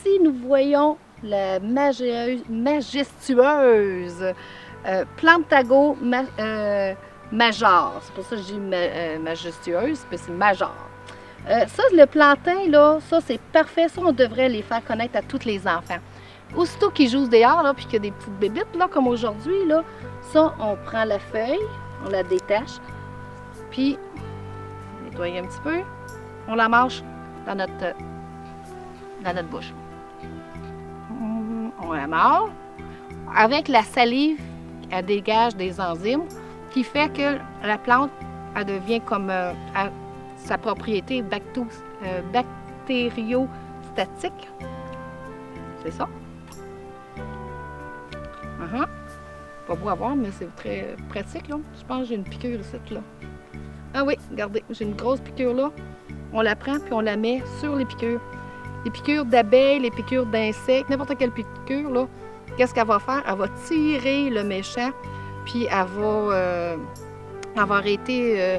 ici, nous voyons la majestueuse Plantago major. C'est pour ça que je dis majestueuse, mais c'est major. Ça, le plantain, là, ça, c'est parfait. Ça, on devrait les faire connaître à tous les enfants. Aussitôt qu'ils jouent dehors, là, puis qu'il y a des petites bébites, là, comme aujourd'hui, là, ça, on prend la feuille, on la détache, puis on nettoie un petit peu, on la mâche dans notre bouche. On la mord. Avec la salive, elle dégage des enzymes qui fait que la plante, elle devient comme sa propriété bactériostatique. C'est ça. Pas beau à voir, mais c'est très pratique, là. Je pense que j'ai une piqûre ici, là. Ah oui, regardez, j'ai une grosse piqûre là. On la prend puis on la met sur les piqûres. Les piqûres d'abeilles, les piqûres d'insectes, n'importe quelle piqûre, là, qu'est-ce qu'elle va faire? Elle va tirer le méchant, puis elle va arrêter,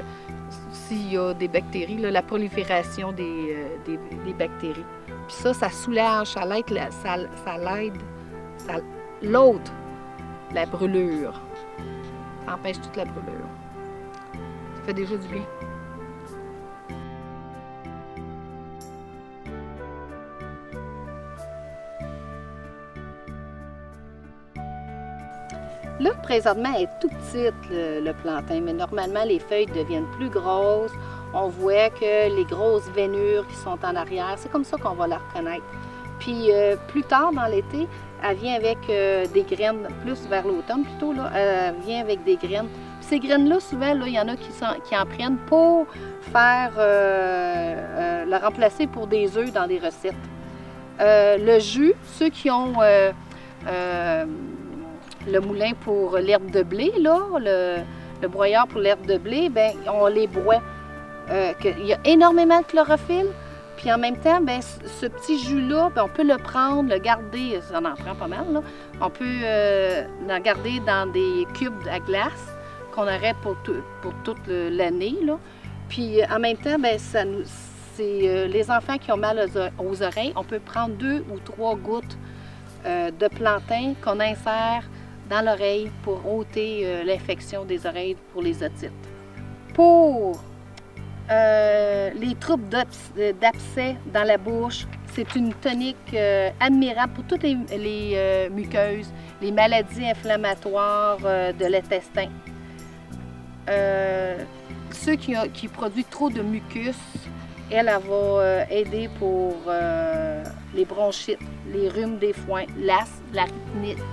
s'il y a des bactéries, là, la prolifération des bactéries. Puis ça soulage, ça l'ôte la brûlure. Ça empêche toute la brûlure. Ça fait déjà du bien. Là, présentement, elle est tout petite, le plantain, mais normalement, les feuilles deviennent plus grosses. On voit que les grosses veinures qui sont en arrière, c'est comme ça qu'on va la reconnaître. Puis plus tard dans l'été, elle vient avec des graines, plus vers l'automne plutôt, là, elle vient avec des graines. Puis ces graines-là, souvent, là, il y en a qui en prennent pour faire, la remplacer pour des œufs dans des recettes. Le jus, ceux qui ont le moulin pour l'herbe de blé, là, le broyeur pour l'herbe de blé, bien, on les broie. Il y a énormément de chlorophylle, puis en même temps, bien, ce petit jus-là, bien, on peut le prendre, le garder, ça en prend pas mal, là. On peut le garder dans des cubes à glace qu'on aurait pour toute l'année, là. Puis en même temps, bien, c'est les enfants qui ont mal aux oreilles, on peut prendre 2 ou 3 gouttes de plantain qu'on insère dans l'oreille pour ôter l'infection des oreilles pour les otites. Pour les troubles d'abcès dans la bouche, c'est une tonique admirable pour toutes les muqueuses, les maladies inflammatoires de l'intestin. Ceux qui produisent trop de mucus, elle va aider pour les bronchites, les rhumes des foins, l'asthme, l'arachnite.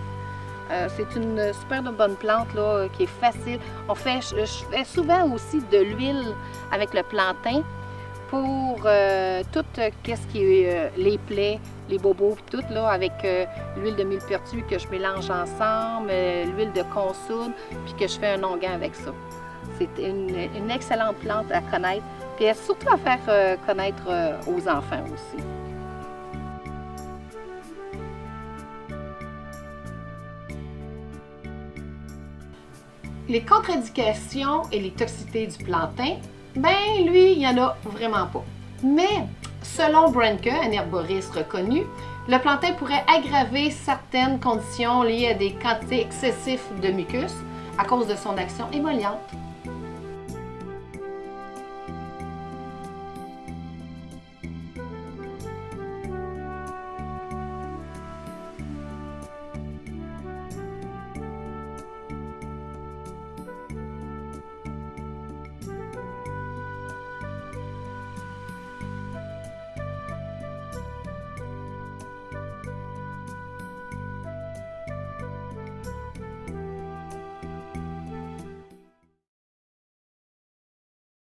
C'est une super bonne plante là, qui est facile. Je fais souvent aussi de l'huile avec le plantain pour tout ce qui est les plaies, les bobos, tout là, avec l'huile de millepertuis que je mélange ensemble, l'huile de consoude, puis que je fais un onguent avec ça. C'est une excellente plante à connaître, puis surtout à faire connaître aux enfants aussi. Les contre-indications et les toxicités du plantain, ben lui, il n'y en a vraiment pas. Mais selon Branke, un herboriste reconnu, le plantain pourrait aggraver certaines conditions liées à des quantités excessives de mucus à cause de son action émolliente.